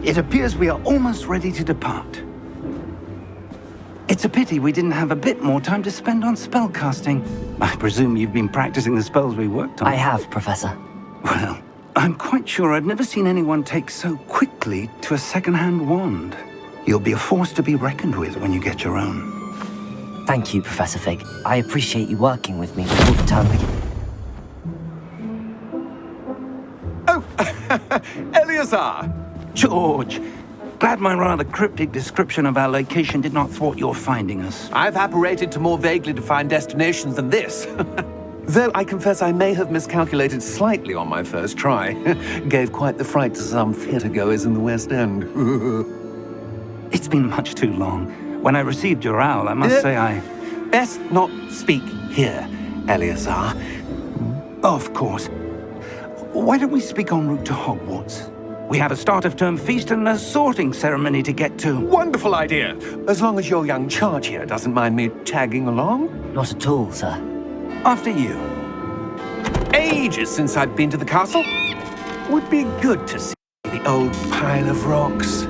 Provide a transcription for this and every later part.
It appears we are almost ready to depart. It's a pity we didn't have a bit more time to spend on spellcasting. I presume you've been practicing the spells we worked on. I have, Professor. Well, I'm quite sure I've never seen anyone take so quickly to a second-hand wand. You'll be a force to be reckoned with when you get your own. Thank you, Professor Fig. I appreciate you working with me before the term begins. Oh, Eleazar! George, glad my rather cryptic description of our location did not thwart your finding us. I've apparated to more vaguely defined destinations than this. Though I confess I may have miscalculated slightly on my first try. Gave quite the fright to some theatre-goers in the West End. It's been much too long. When I received your owl, I must say I... Best not speak here, Eleazar. Of course. Why don't we speak en route to Hogwarts? We have a start-of-term feast and a sorting ceremony to get to. Wonderful idea! As long as your young charge here doesn't mind me tagging along. Not at all, sir. After you. Ages since I've been to the castle. Would be good to see the old pile of rocks.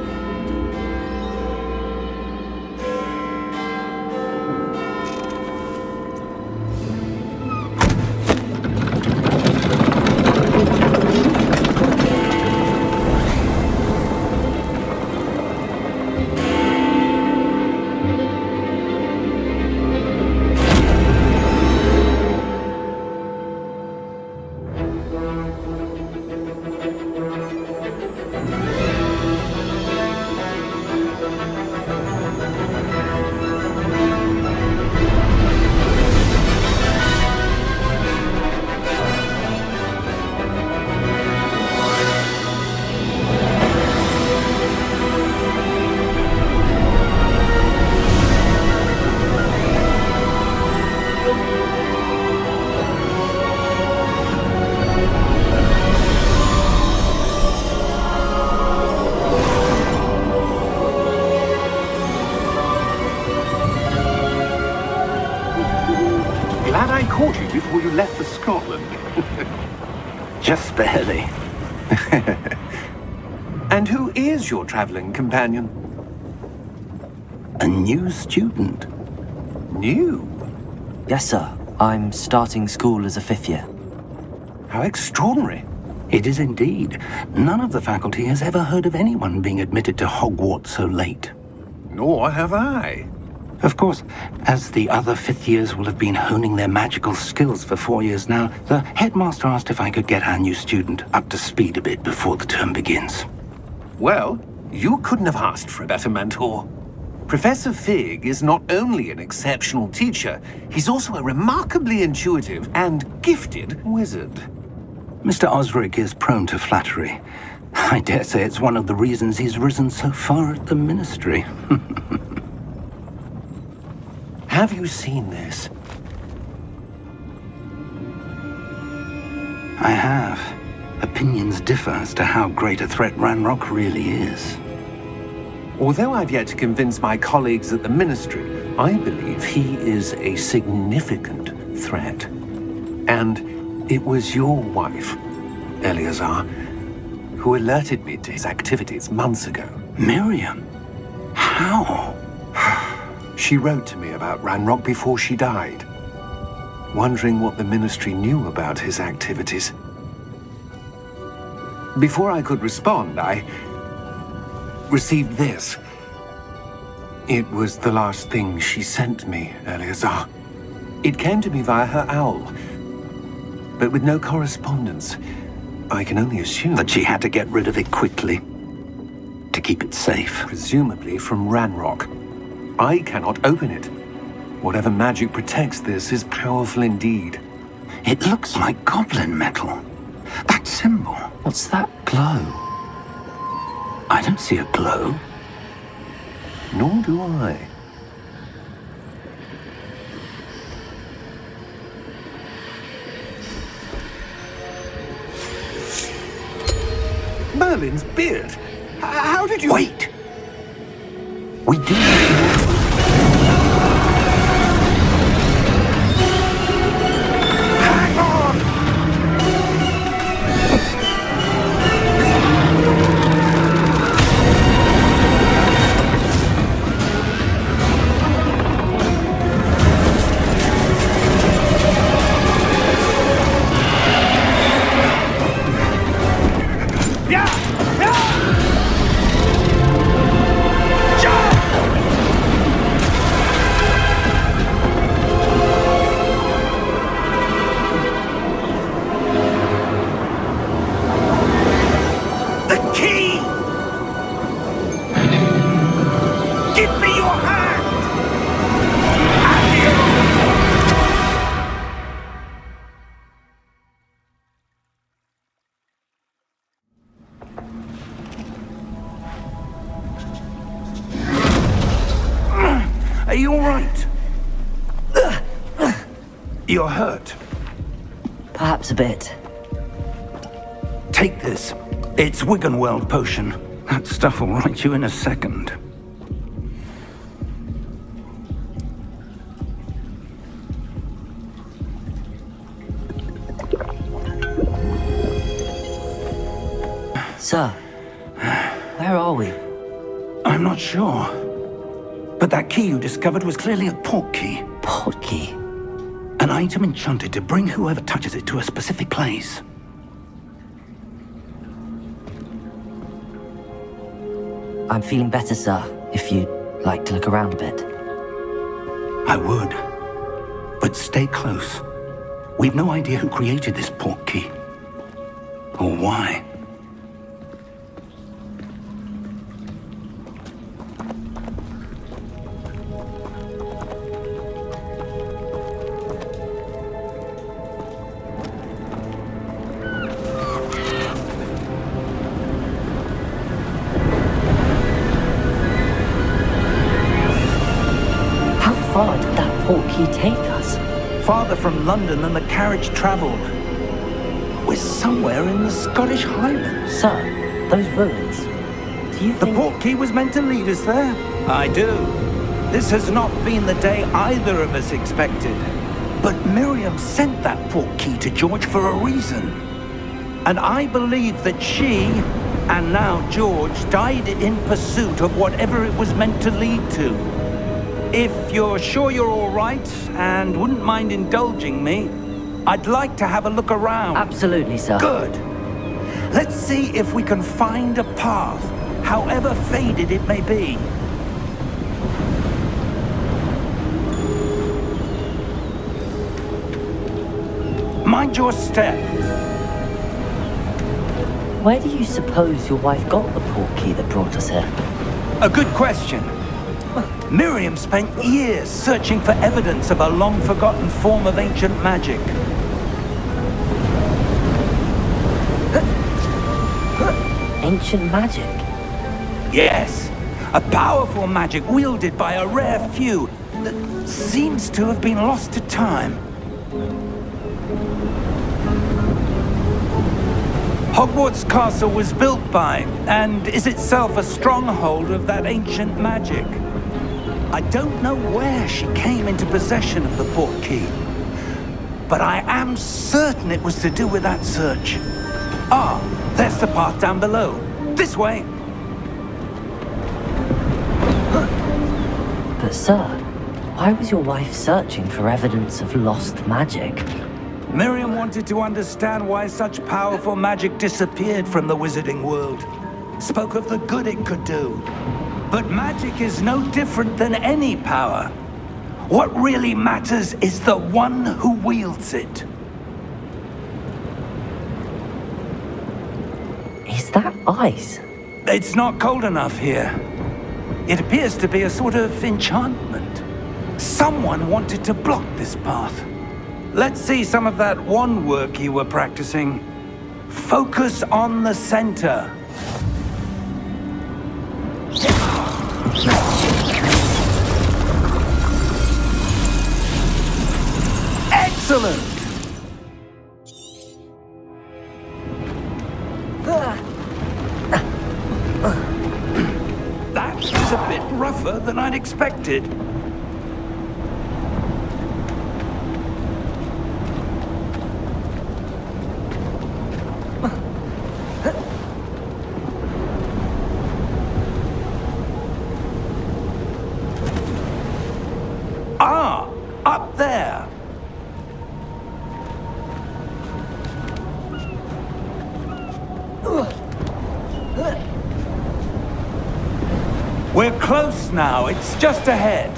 Glad I caught you before you left for Scotland. Just barely. And who is your traveling companion? A new student. New? Yes, sir. I'm starting school as a 5th year. How extraordinary. It is indeed. None of the faculty has ever heard of anyone being admitted to Hogwarts so late. Nor have I. Of course, as the other 5th years will have been honing their magical skills for 4 years now, the headmaster asked if I could get our new student up to speed a bit before the term begins. Well, you couldn't have asked for a better mentor. Professor Fig is not only an exceptional teacher, he's also a remarkably intuitive and gifted wizard. Mr. Osric is prone to flattery. I dare say it's one of the reasons he's risen so far at the Ministry. Have you seen this? I have. Opinions differ as to how great a threat Ranrock really is. Although I've yet to convince my colleagues at the Ministry, I believe he is a significant threat. And it was your wife, Eleazar, who alerted me to his activities months ago. Miriam? How? She wrote to me about Ranrock before she died, wondering what the Ministry knew about his activities. Before I could respond, I received this. It was the last thing she sent me, Eleazar. It came to me via her owl, but with no correspondence. I can only assume That she had to get rid of it quickly, to keep it safe. presumably from Ranrock. I cannot open it. Whatever magic protects this is powerful indeed. It looks like goblin metal. That symbol. What's that glow? I don't see a glow. Nor do I. Merlin's beard. How did you... Wait! We do... Hang on! You're hurt. Perhaps a bit. Take this. It's Wiggenweld potion. That stuff will right you in a second. Sir, where are we? I'm not sure. But that key you discovered was clearly a portkey. Portkey? An item enchanted to bring whoever touches it to a specific place. I'm feeling better, sir, if you'd like to look around a bit. I would. But stay close. We've no idea who created this portkey. Or why. How far did that portkey take us? Farther from London than the carriage travelled. We're somewhere in the Scottish Highlands. Sir, those ruins. Do you The think... portkey was meant to lead us there? I do. This has not been the day either of us expected. But Miriam sent that portkey to George for a reason. And I believe that she, and now George, died in pursuit of whatever it was meant to lead to. If you're sure you're all right, and wouldn't mind indulging me, I'd like to have a look around. Absolutely, sir. Good. Let's see if we can find a path, however faded it may be. Mind your step. Where do you suppose your wife got the portkey that brought us here? A good question. Miriam spent years searching for evidence of a long-forgotten form of ancient magic. Ancient magic? Yes, a powerful magic wielded by a rare few that seems to have been lost to time. Hogwarts Castle was built by, and is itself a stronghold of that ancient magic. I don't know where she came into possession of the portkey, but I am certain it was to do with that search. Ah, there's the path down below. This way. But sir, why was your wife searching for evidence of lost magic? Miriam wanted to understand why such powerful magic disappeared from the wizarding world. Spoke of the good it could do. But magic is no different than any power. What really matters is the one who wields it. Is that ice? It's not cold enough here. It appears to be a sort of enchantment. Someone wanted to block this path. Let's see some of that wand work you were practicing. Focus on the center. Excellent! That is a bit rougher than I'd expected. Ah, up there. We're close now. It's just ahead.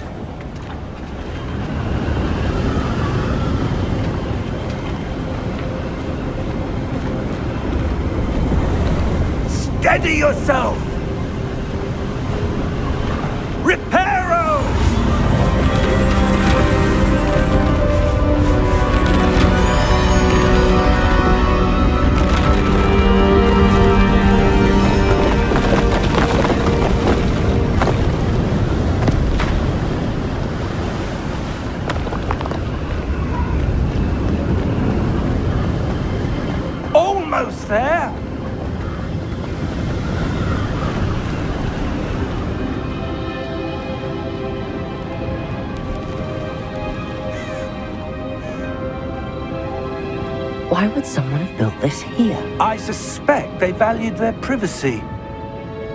Steady yourself! Reparo! almost there. Why would someone have built this here? I suspect they valued their privacy.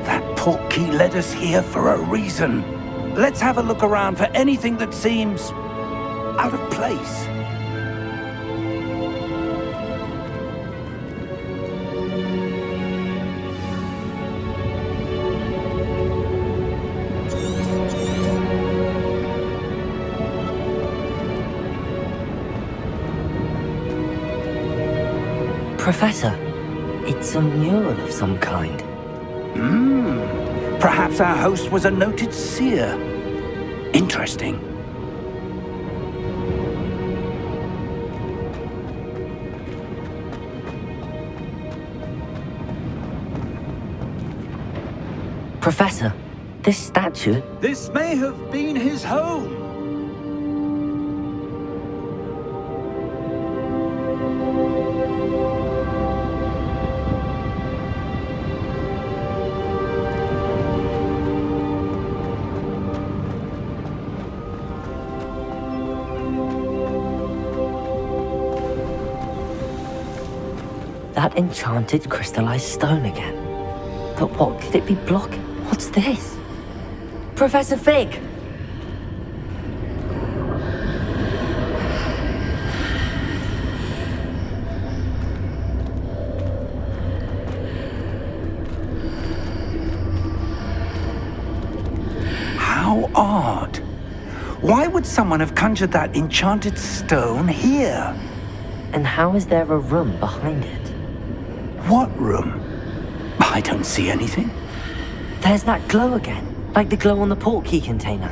That portkey led us here for a reason. Let's have a look around for anything that seems out of place. Professor, it's a mural of some kind. Perhaps our host was a noted seer. Interesting. Professor, this statue... This may have been his home. That enchanted crystallized stone again. But what could it be blocking? What's this? Professor Fig! How odd. Why would someone have conjured that enchanted stone here? And how is there a room behind it? What room? I don't see anything. There's that glow again, like the glow on the portkey container.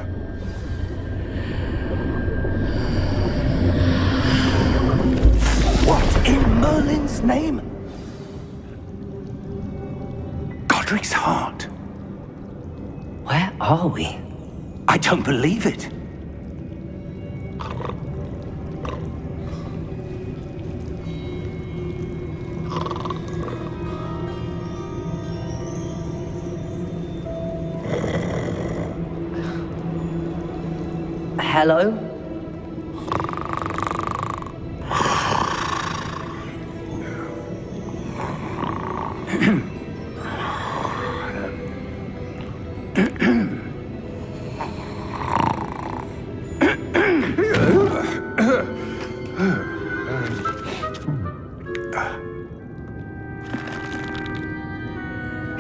What in Merlin's name? Godric's heart. Where are we? I don't believe it. Hello?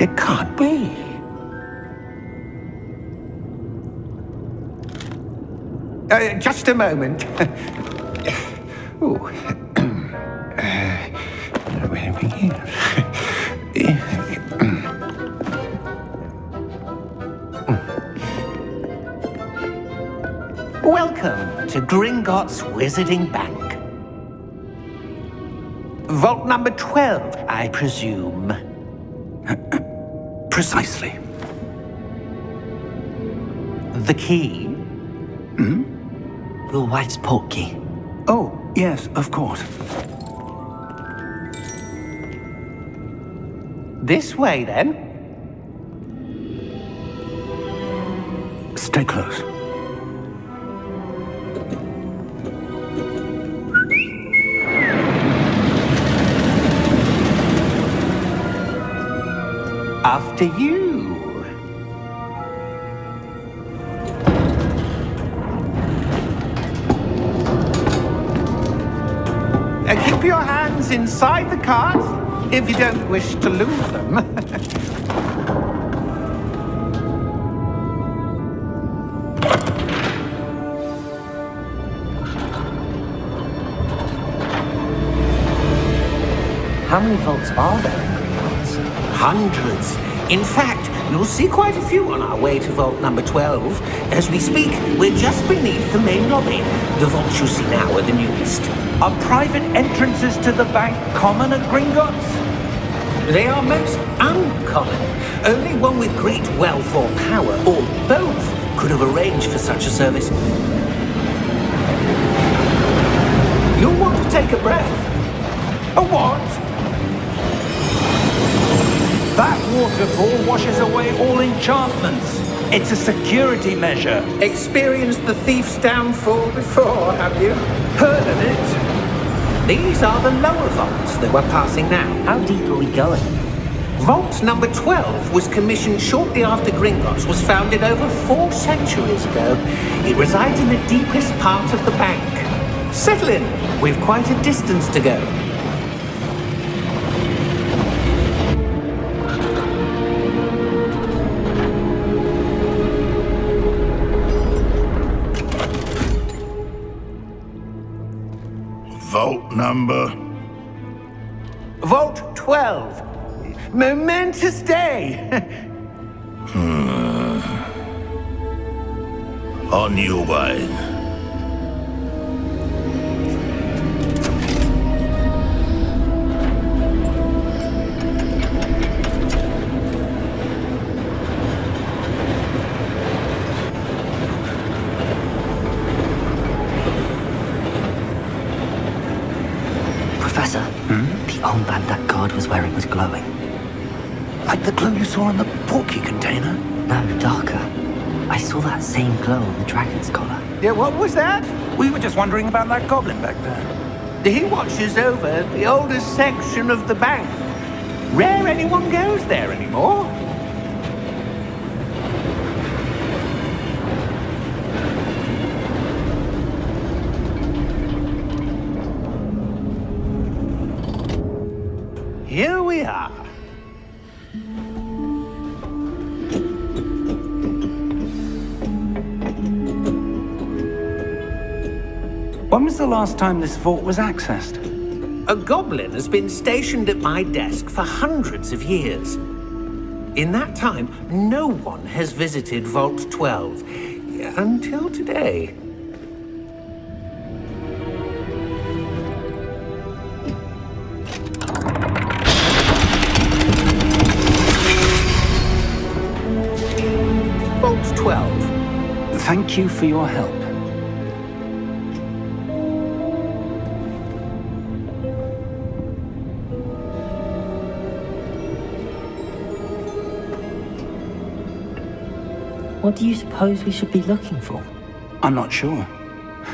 It can't be. Just a moment. Oh. Where are we here? Welcome to Gringotts Wizarding Bank. Vault number 12, I presume. Precisely. The key? Your wife's portkey. Oh, yes, of course. This way, then. Stay close. After you. Keep your hands inside the cart if you don't wish to lose them. How many vaults are there in Gringotts? Hundreds. In fact, you'll see quite a few on our way to vault number 12. As we speak, we're just beneath the main lobby. The vaults you see now are the newest. Are private entrances to the bank common at Gringotts? They are most uncommon. Only one with great wealth or power, or both, could have arranged for such a service. You'll want to take a breath. A what? That waterfall washes away all enchantments. It's a security measure. Experienced the thief's downfall before, have you? Heard of it? These are the lower vaults that we're passing now. How deep are we going? Vault number 12 was commissioned shortly after Gringotts was founded over 4 centuries ago. It resides in the deepest part of the bank. Settle in. We've quite a distance to go. Vault number? Vault 12. Momentous day. On your way. Professor, the armband that guard was wearing was glowing. Like the glow you saw in the portkey container? No, darker. I saw that same glow on the dragon's collar. Yeah, what was that? We were just wondering about that goblin back there. He watches over the oldest section of the bank. Rare anyone goes there anymore. Here we are. When was the last time this vault was accessed? A goblin has been stationed at my desk for hundreds of years. In that time, no one has visited Vault 12 until today. Vault 12. Thank you for your help. What do you suppose we should be looking for? I'm not sure.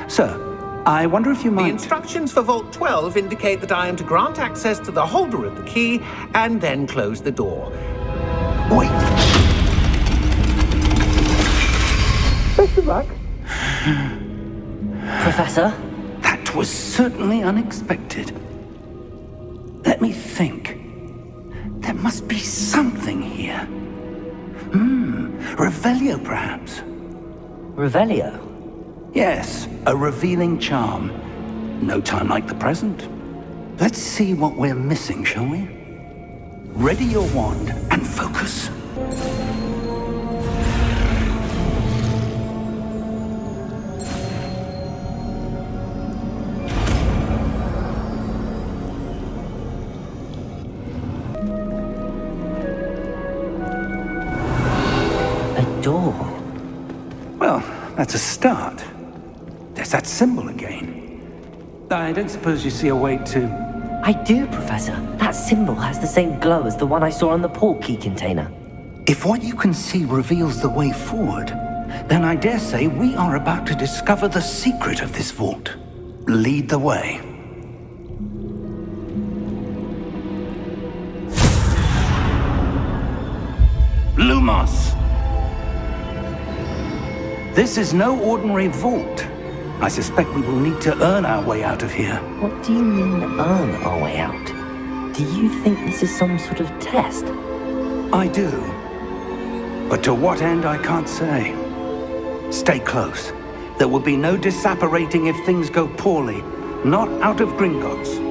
Sir, I wonder if you The might... instructions for Vault 12 indicate that I am to grant access to the holder of the key and then close the door. Wait! Best of luck. Professor? That was certainly unexpected. Let me think. There must be something here. Revelio, perhaps? Revelio? Yes, a revealing charm. No time like the present. Let's see what we're missing, shall we? Ready your wand and focus. Door. Well, that's a start. There's that symbol again. I don't suppose you see a way to... I do, Professor. That symbol has the same glow as the one I saw on the portkey container. If what you can see reveals the way forward, then I dare say we are about to discover the secret of this vault. Lead the way. Lumos! This is no ordinary vault. I suspect we will need to earn our way out of here. What do you mean, earn our way out? Do you think this is some sort of test? I do. But to what end, I can't say. Stay close. There will be no disapparating if things go poorly. Not out of Gringotts.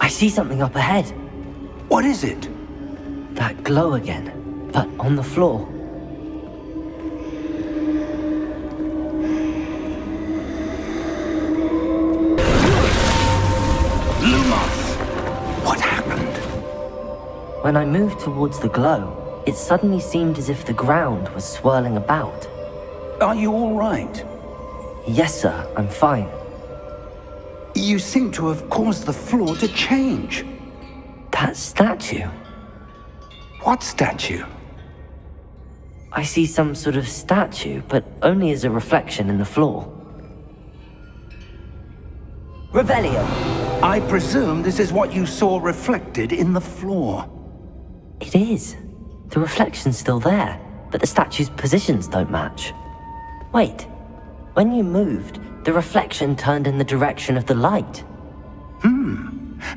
I see something up ahead. What is it? That glow again, but on the floor. Lumos! What happened? When I moved towards the glow, it suddenly seemed as if the ground was swirling about. Are you all right? Yes, sir, I'm fine. You seem to have caused the floor to change. That statue? What statue? I see some sort of statue, but only as a reflection in the floor. Revelio! I presume this is what you saw reflected in the floor. It is. The reflection's still there, but the statue's positions don't match. Wait. When you moved, the reflection turned in the direction of the light.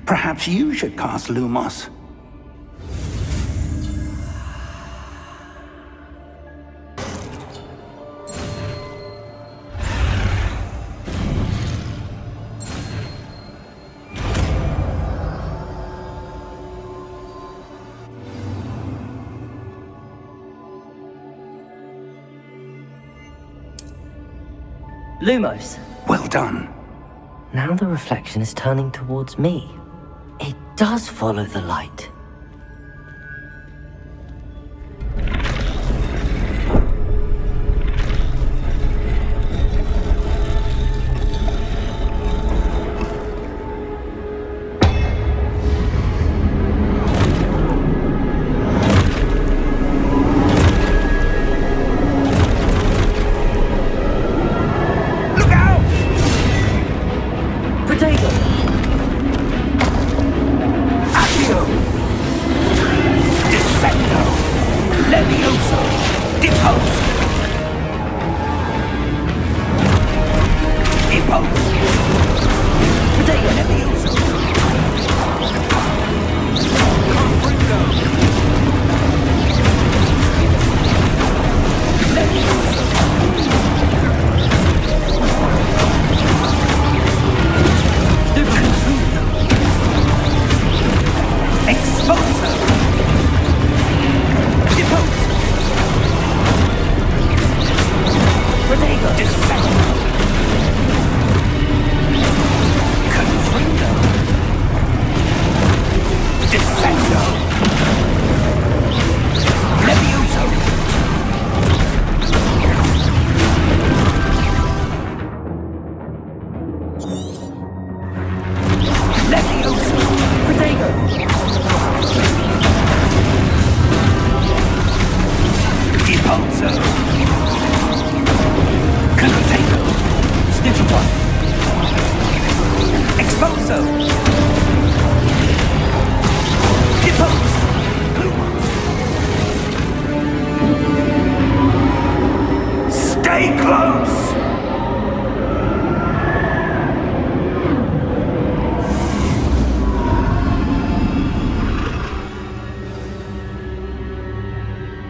Perhaps you should cast Lumos. Lumos! Well done. Now the reflection is turning towards me. It does follow the light.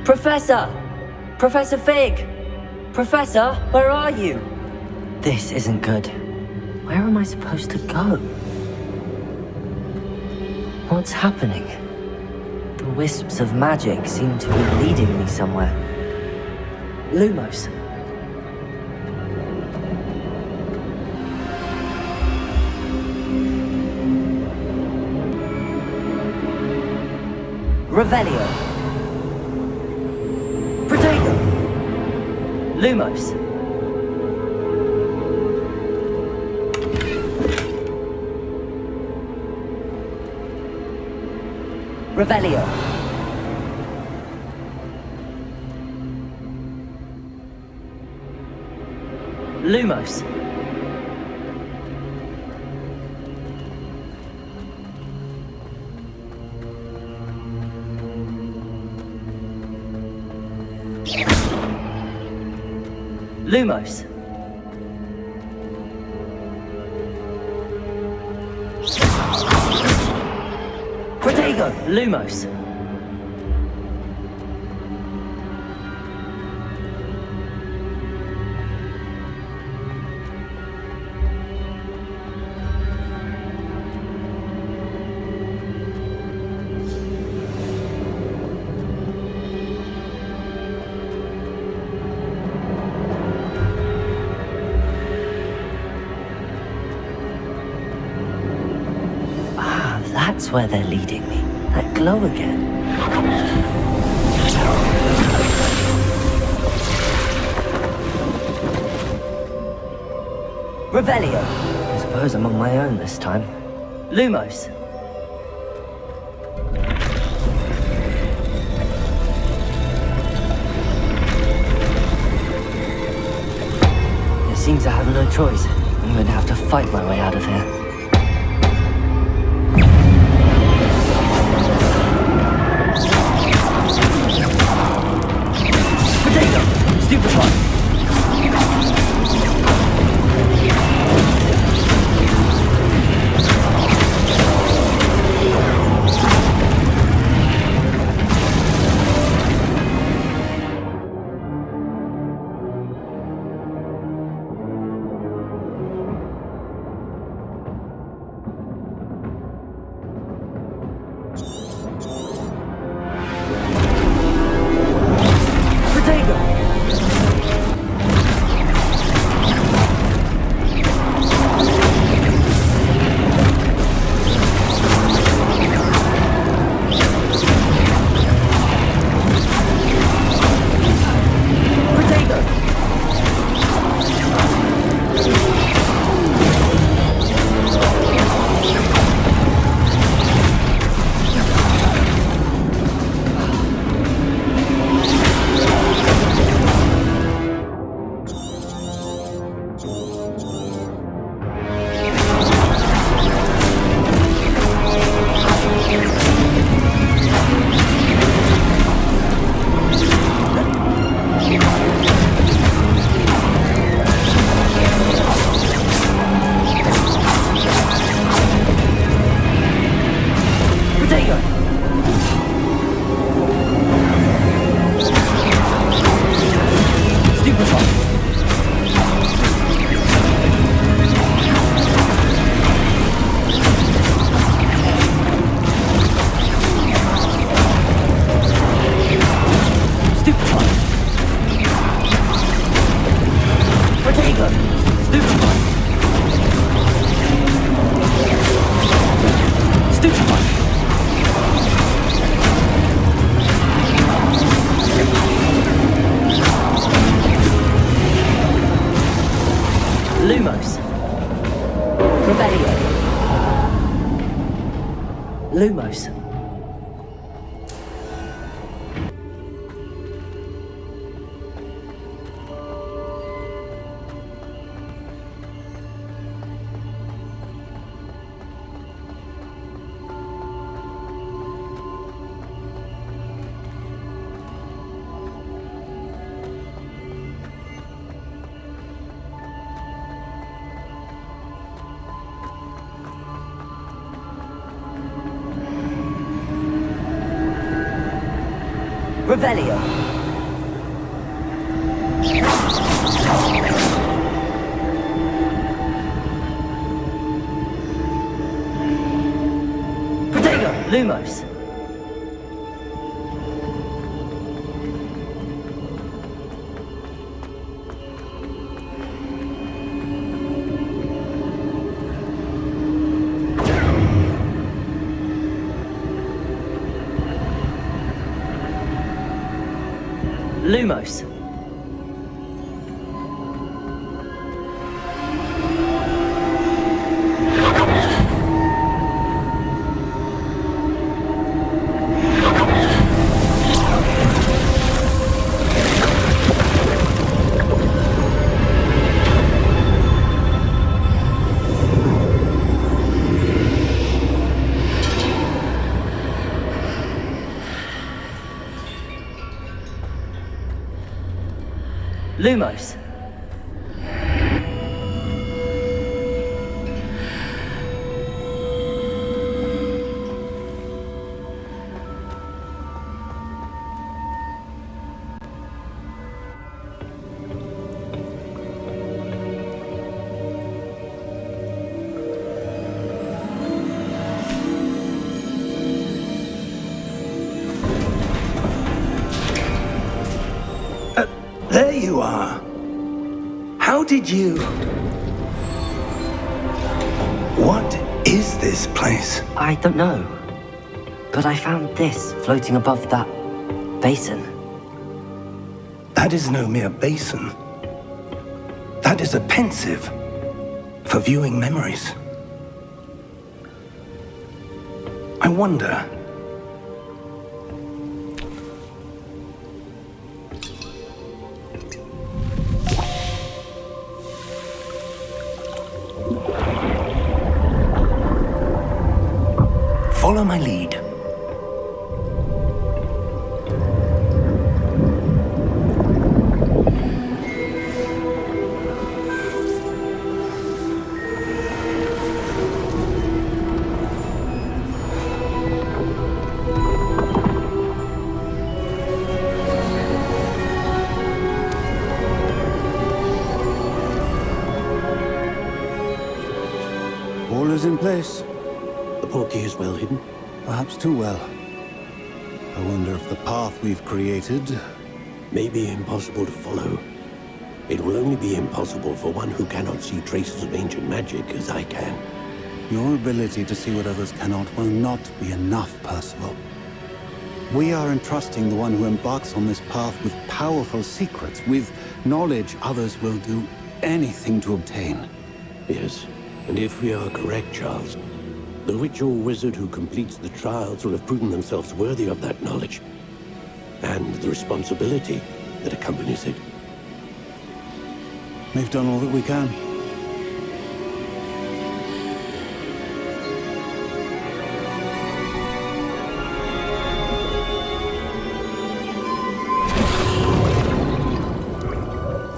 Professor! Professor Fig! Professor, where are you? This isn't good. Where am I supposed to go? What's happening? The wisps of magic seem to be leading me somewhere. Lumos. Revelio. Protego. Lumos. Revelio. Lumos. Lumos. Protego. Lumos. That's where they're leading me. That glow again. Revelio. I suppose I'm on my own this time. Lumos. It seems I have no choice. I'm going to have to fight my way out of here. Potato! Stupefy! Lumos. Revelio. Potato. Lumos. Lumos. Lumos. There you are. How did you... What is this place? I don't know. But I found this floating above that basin. That is no mere basin. That is a pensive for viewing memories. I wonder... Follow my lead. All is in place. The portkey is well hidden. Perhaps too well. I wonder if the path we've created... May be impossible to follow. It will only be impossible for one who cannot see traces of ancient magic as I can. Your ability to see what others cannot will not be enough, Percival. We are entrusting the one who embarks on this path with powerful secrets, with knowledge others will do anything to obtain. Yes, and if we are correct, Charles, the witch or wizard who completes the trials will have proven themselves worthy of that knowledge, and the responsibility that accompanies it. We've done all that we can.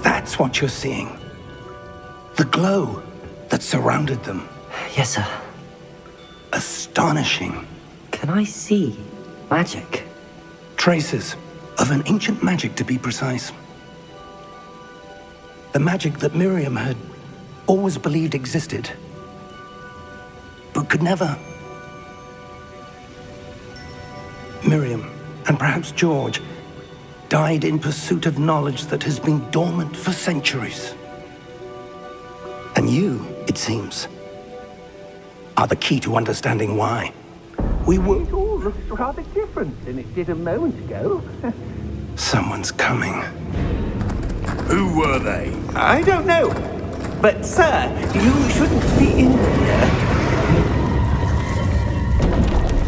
That's what you're seeing. The glow that surrounded them. Yes, sir. Astonishing. Can I see magic? Traces of an ancient magic, to be precise. The magic that Miriam had always believed existed, but could never. Miriam, and perhaps George, died in pursuit of knowledge that has been dormant for centuries. And you, it seems, are the key to understanding why. We were... It all looks rather different than it did a moment ago. Someone's coming. Who were they? I don't know. But, sir, you shouldn't be in here.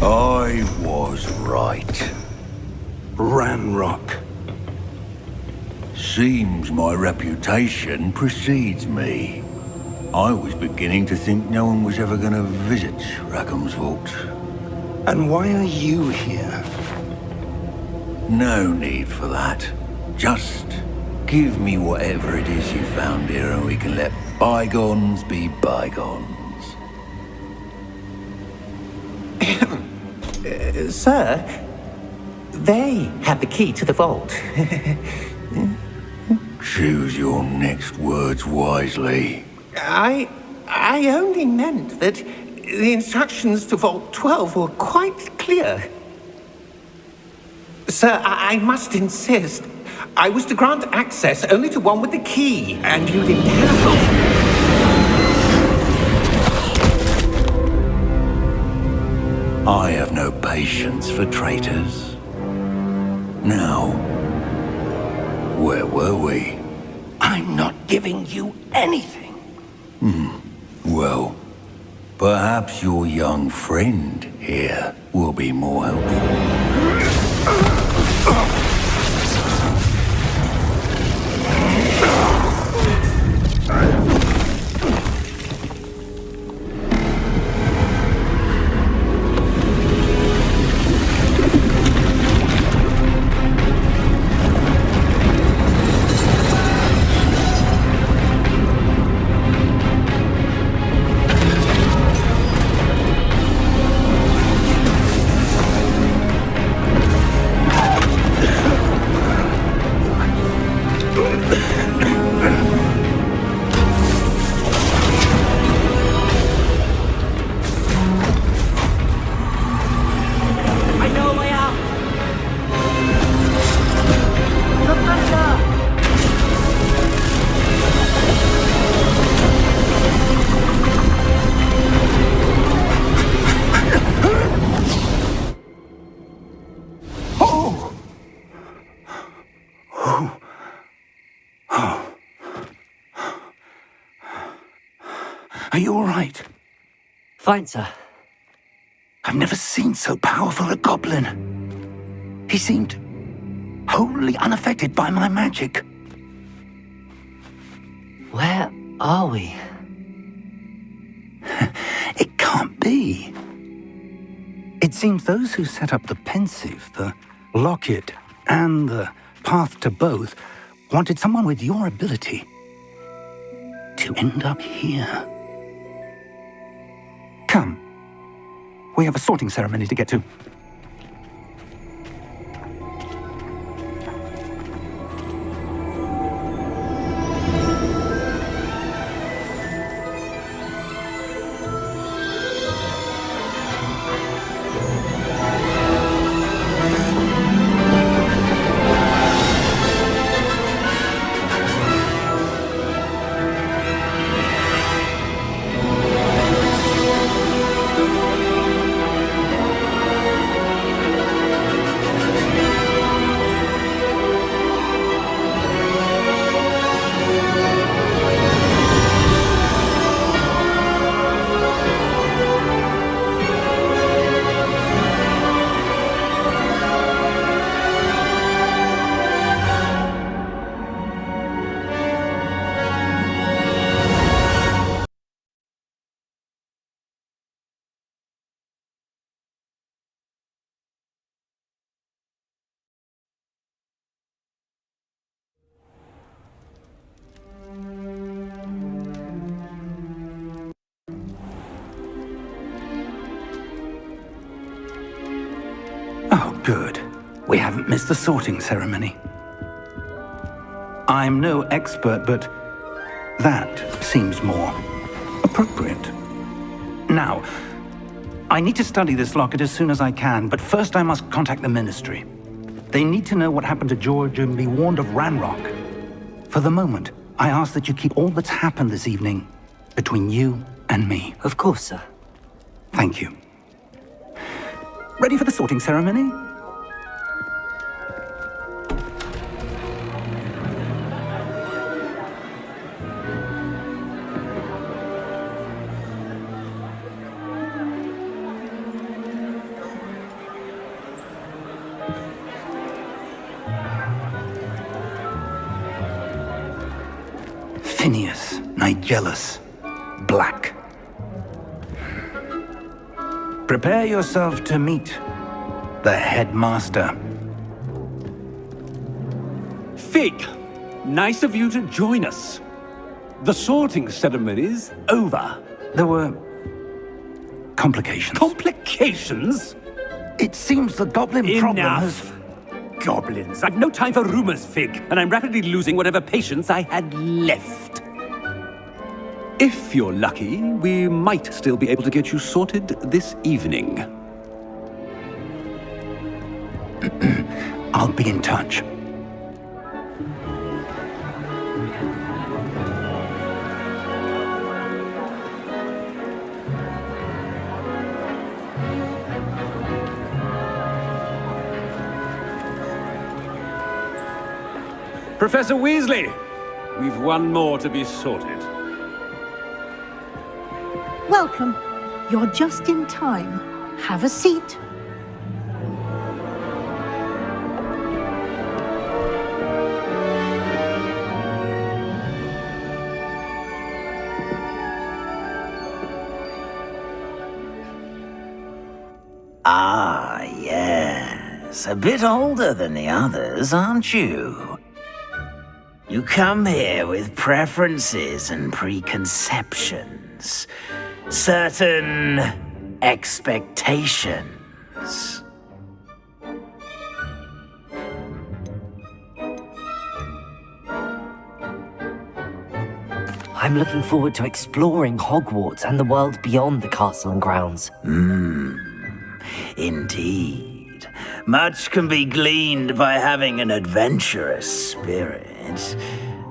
I was right. Ranrock. Seems my reputation precedes me. I was beginning to think no one was ever going to visit Rackham's vault. And why are you here? No need for that. Just give me whatever it is you found here and we can let bygones be bygones. Sir, they have the key to the vault. Choose your next words wisely. I only meant that the instructions to Vault 12 were quite clear. Sir, I must insist. I was to grant access only to one with the key, and you didn't have I have no patience for traitors. Now, where were we? I'm not giving you anything. Well, perhaps your young friend here will be more helpful. Are you all right? Fine, sir. I've never seen so powerful a goblin. He seemed wholly unaffected by my magic. Where are we? It can't be. It seems those who set up the pensive, the locket, and the path to both wanted someone with your ability to end up here. Come. We have a sorting ceremony to get to. Oh, good. We haven't missed the sorting ceremony. I'm no expert, but that seems more appropriate. Now, I need to study this locket as soon as I can, but first I must contact the Ministry. They need to know what happened to George and be warned of Ranrock. For the moment, I ask that you keep all that's happened this evening between you and me. Of course, sir. Thank you. Ready for the sorting ceremony? Phineas, Nigellus, Black. Prepare yourself to meet the headmaster. Fig, nice of you to join us. The sorting ceremony's over. There were complications. Complications? It seems the goblin problem has... Enough. Goblins. I've no time for rumors, Fig, and I'm rapidly losing whatever patience I had left. If you're lucky, we might still be able to get you sorted this evening. I'll be in touch. Professor Weasley, we've one more to be sorted. Welcome. You're just in time. Have a seat. Ah, yes. A bit older than the others, aren't you? You come here with preferences and preconceptions. Certain expectations. I'm looking forward to exploring Hogwarts and the world beyond the castle and grounds. Indeed. Much can be gleaned by having an adventurous spirit.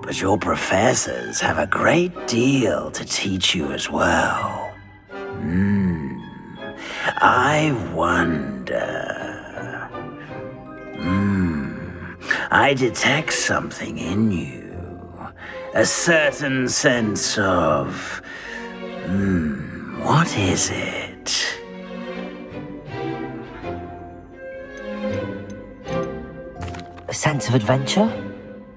But your professors have a great deal to teach you as well. I wonder... I detect something in you. A certain sense of... What is it? A sense of adventure?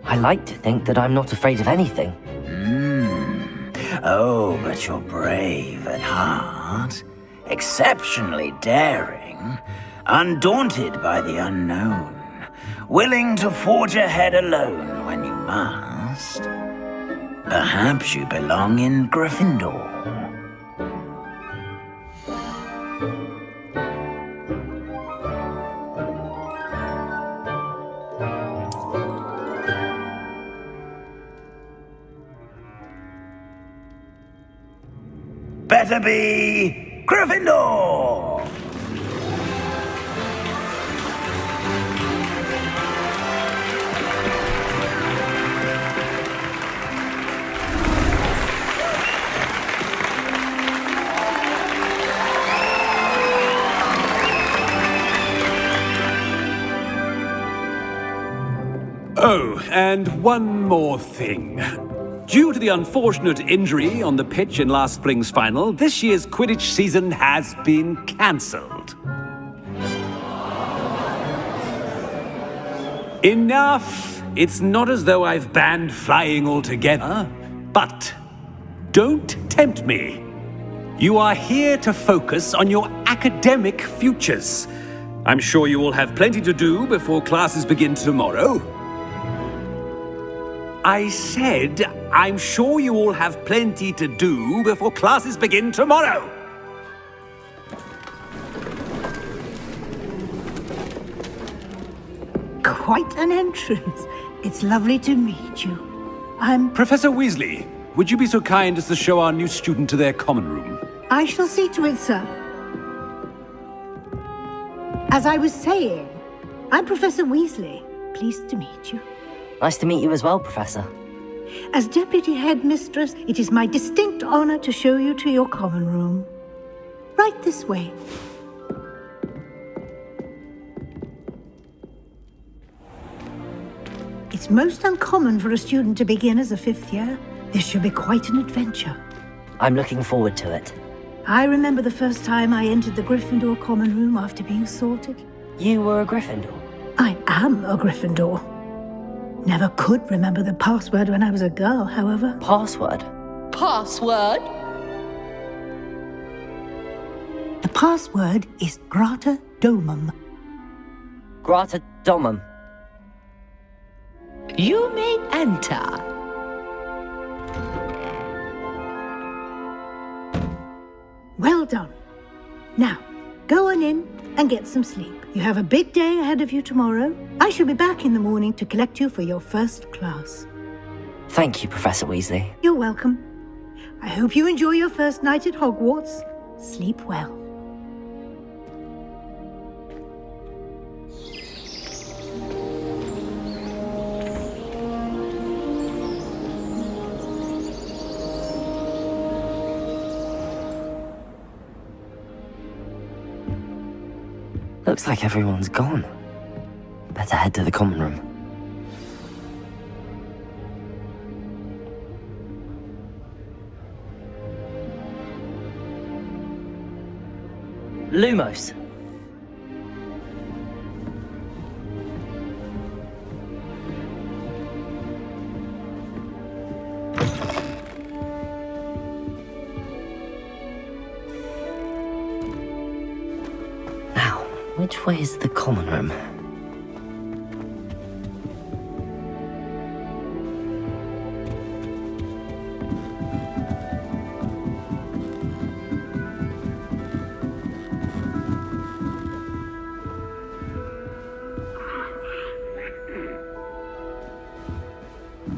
I like to think that I'm not afraid of anything. Oh, but you're brave at heart, exceptionally daring, undaunted by the unknown, willing to forge ahead alone when you must. Perhaps you belong in Gryffindor. Better be Gryffindor! Oh, and one more thing. Due to the unfortunate injury on the pitch in last spring's final, this year's Quidditch season has been cancelled. Enough! It's not as though I've banned flying altogether, but don't tempt me. You are here to focus on your academic futures. I'm sure you all have plenty to do before classes begin tomorrow. I said, I'm sure you all have plenty to do before classes begin tomorrow. Quite an entrance. It's lovely to meet you. I'm... Professor Weasley, would you be so kind as to show our new student to their common room? I shall see to it, sir. As I was saying, I'm Professor Weasley. Pleased to meet you. Nice to meet you as well, Professor. As Deputy Headmistress, it is my distinct honor to show you to your common room. Right this way. It's most uncommon for a student to begin as a fifth year. This should be quite an adventure. I'm looking forward to it. I remember the first time I entered the Gryffindor common room after being sorted. You were a Gryffindor? I am a Gryffindor. Never could remember the password when I was a girl, however. Password? Password? The password is Grata Domum. Grata Domum. You may enter. Well done. Now, go on in and get some sleep. You have a big day ahead of you tomorrow. I shall be back in the morning to collect you for your first class. Thank you, Professor Weasley. You're welcome. I hope you enjoy your first night at Hogwarts. Sleep well. Looks like everyone's gone. Better head to the common room. Lumos. Now, which way is the common room?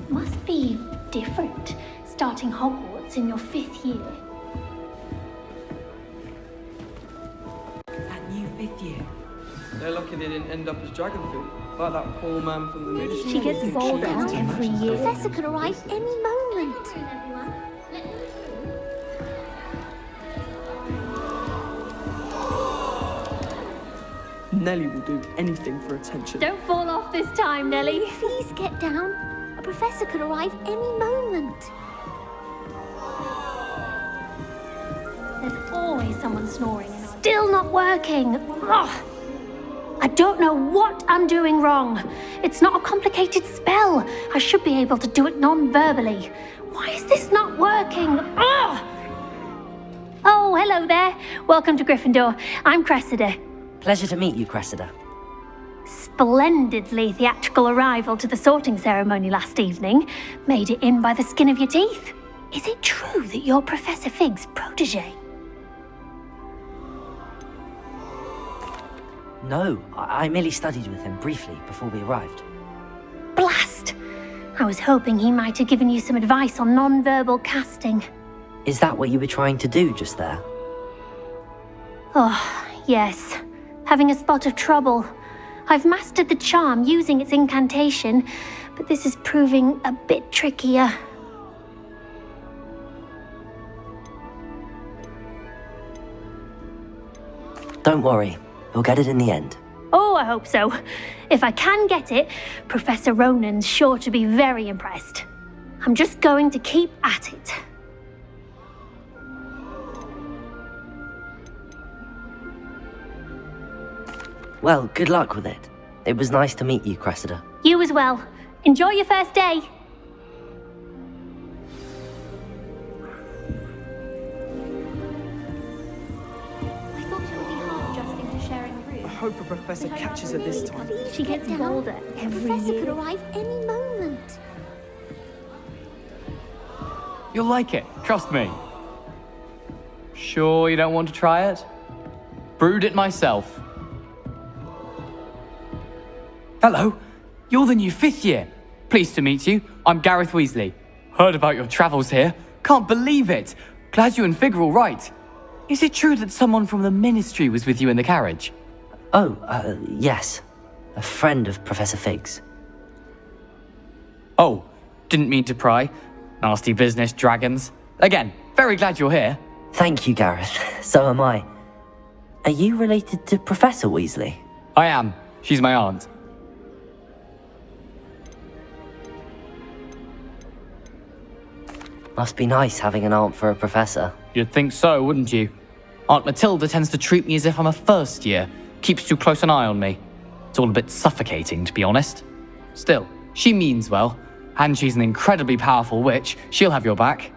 Must be different, starting Hogwarts in your 5th year. That new 5th year. They're lucky they didn't end up as Dragonfield, like that poor man from the movie. She gets bolder every year. Professor could arrive any moment. Nellie will do anything for attention. Don't fall off this time, Nellie. Please get down. A professor could arrive any moment. hear someone snoring. Still not working. Ugh. I don't know what I'm doing wrong. It's not a complicated spell. I should be able to do it non-verbally. Why is this not working? Ugh. Oh, hello there. Welcome to Gryffindor. I'm Cressida. Pleasure to meet you, Cressida. Splendidly theatrical arrival to the sorting ceremony last evening. Made it in by the skin of your teeth. Is it true that you're Professor Fig's protege? No, I merely studied with him briefly before we arrived. Blast! I was hoping he might have given you some advice on non-verbal casting. Is that what you were trying to do just there? Oh, yes. Having a spot of trouble. I've mastered the charm using its incantation, but this is proving a bit trickier. Don't worry, you'll get it in the end. Oh, I hope so. If I can get it, Professor Ronan's sure to be very impressed. I'm just going to keep at it. Well, good luck with it. It was nice to meet you, Cressida. You as well. Enjoy your first day. I thought it would be hard adjusting to sharing a room. I hope a professor catches her this time. She gets bolder every Professor year. could arrive any moment. You'll like it, trust me. Sure you don't want to try it? Brewed it myself. Hello, you're the new 5th year. Pleased to meet you. I'm Gareth Weasley. Heard about your travels here. Can't believe it. Glad you and Fig are all right. Is it true that someone from the Ministry was with you in the carriage? Oh, yes. A friend of Professor Fig's. Oh, didn't mean to pry. Nasty business, dragons. Again, very glad you're here. Thank you, Gareth. So am I. Are you related to Professor Weasley? I am. She's my aunt. Must be nice having an aunt for a professor. You'd think so, wouldn't you? Aunt Matilda tends to treat me as if I'm a first year. Keeps too close an eye on me. It's all a bit suffocating, to be honest. Still, she means well. And she's an incredibly powerful witch. She'll have your back.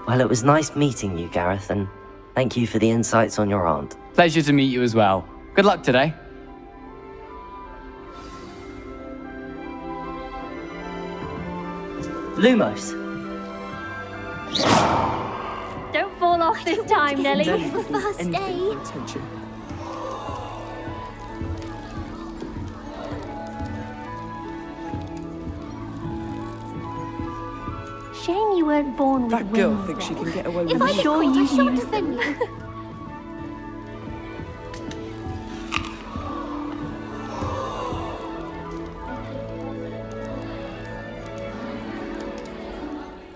Well, it was nice meeting you, Gareth, and thank you for the insights on your aunt. Pleasure to meet you as well. Good luck today. Lumos. Don't fall off this time, Nelly. The first day. Attention. Shame you weren't born with That girl wings, thinks she then. can get away with If I it. get sure caught, I you shan't use defend them. you.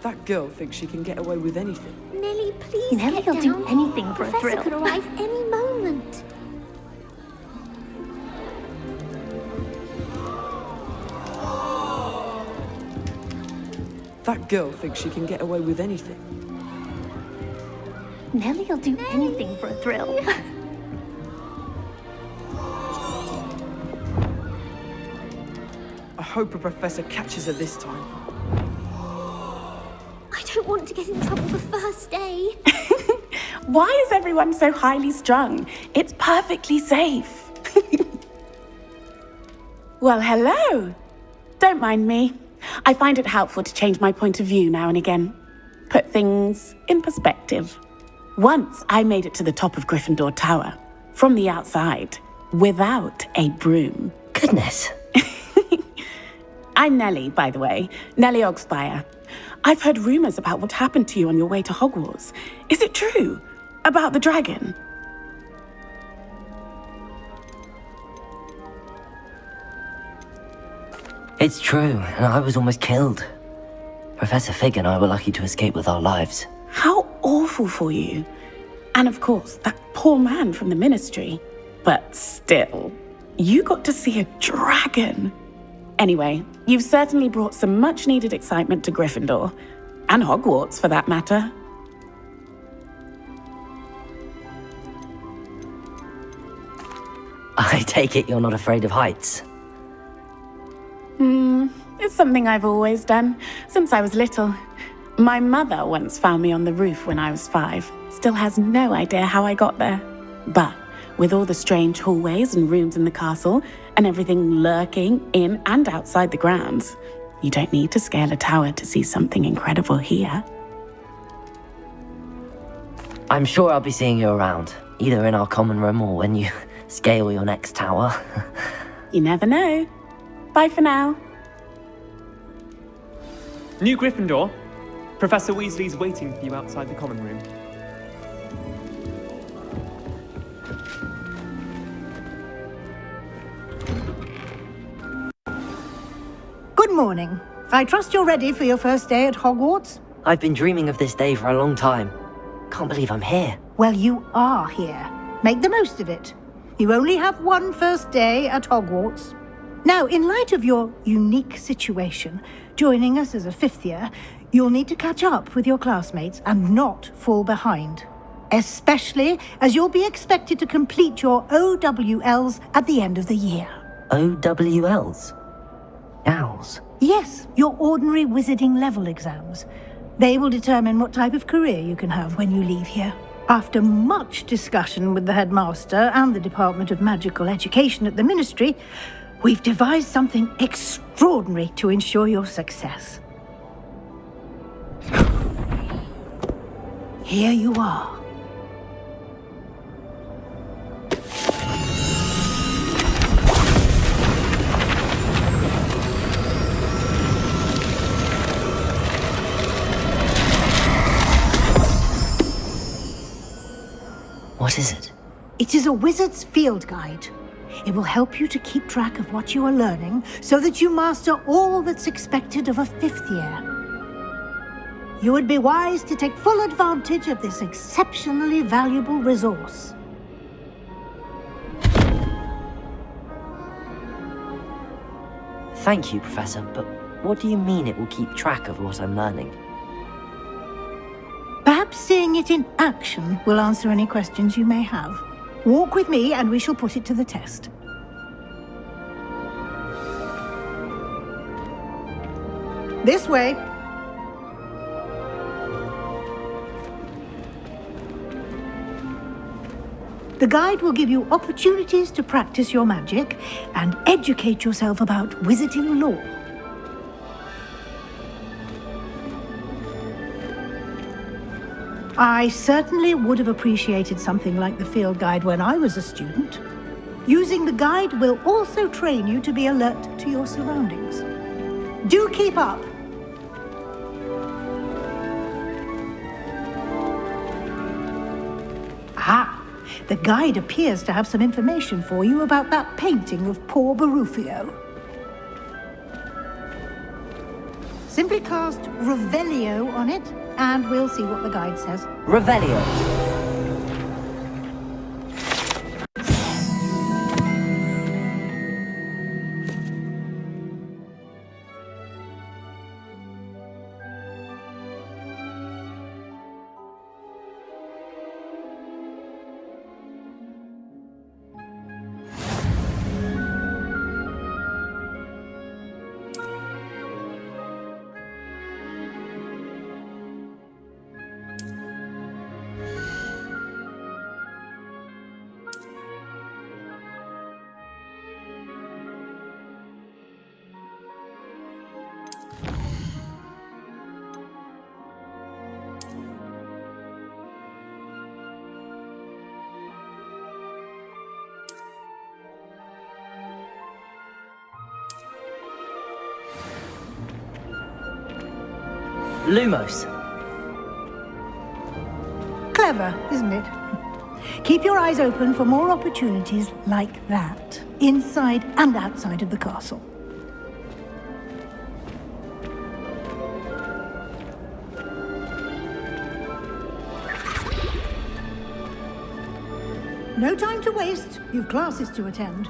That girl thinks she can get away with anything. Nelly, please Nelly'll get do down. anything for a Professor thrill. could arrive any moment. That girl thinks she can get away with anything. Nelly'll do anything for a thrill. I hope a professor catches her this time. I don't want to get in trouble the first day. Why is everyone so highly strung? It's perfectly safe. Well, hello. Don't mind me. I find it helpful to change my point of view now and again. Put things in perspective. Once I made it to the top of Gryffindor Tower, from the outside, without a broom. Goodness. I'm Nellie, by the way. Nellie Ogspire. I've heard rumors about what happened to you on your way to Hogwarts. Is it true? About the dragon? It's true, and I was almost killed. Professor Fig and I were lucky to escape with our lives. How awful for you. And of course, that poor man from the Ministry. But still, you got to see a dragon. Anyway, you've certainly brought some much-needed excitement to Gryffindor. And Hogwarts, for that matter. I take it you're not afraid of heights. It's something I've always done, since I was little. My mother once found me on the roof when I was 5. Still has no idea how I got there. But with all the strange hallways and rooms in the castle, and everything lurking in and outside the grounds, you don't need to scale a tower to see something incredible here. I'm sure I'll be seeing you around, either in our common room or when you scale your next tower. You never know. Bye for now. New Gryffindor. Professor Weasley's waiting for you outside the common room. Good morning. I trust you're ready for your first day at Hogwarts? I've been dreaming of this day for a long time. Can't believe I'm here. Well, you are here. Make the most of it. You only have one first day at Hogwarts. Now, in light of your unique situation, joining us as a 5th year, you'll need to catch up with your classmates and not fall behind. Especially as you'll be expected to complete your OWLs at the end of the year. OWLs? Owls? Yes, your ordinary wizarding level exams. They will determine what type of career you can have when you leave here. After much discussion with the headmaster and the Department of Magical Education at the Ministry, we've devised something extraordinary to ensure your success. Here you are. What is it? It is a wizard's field guide. It will help you to keep track of what you are learning so that you master all that's expected of a 5th year. You would be wise to take full advantage of this exceptionally valuable resource. Thank you, Professor, but what do you mean it will keep track of what I'm learning? Perhaps seeing it in action will answer any questions you may have. Walk with me and we shall put it to the test. This way. The guide will give you opportunities to practice your magic and educate yourself about wizarding lore. I certainly would have appreciated something like the field guide when I was a student. Using the guide will also train you to be alert to your surroundings. Do keep up! Ah, the guide appears to have some information for you about that painting of poor Barufio. Simply cast Revelio on it, and we'll see what the guide says. Revelio. Lumos. Clever, isn't it? Keep your eyes open for more opportunities like that, inside and outside of the castle. No time to waste. You've classes to attend.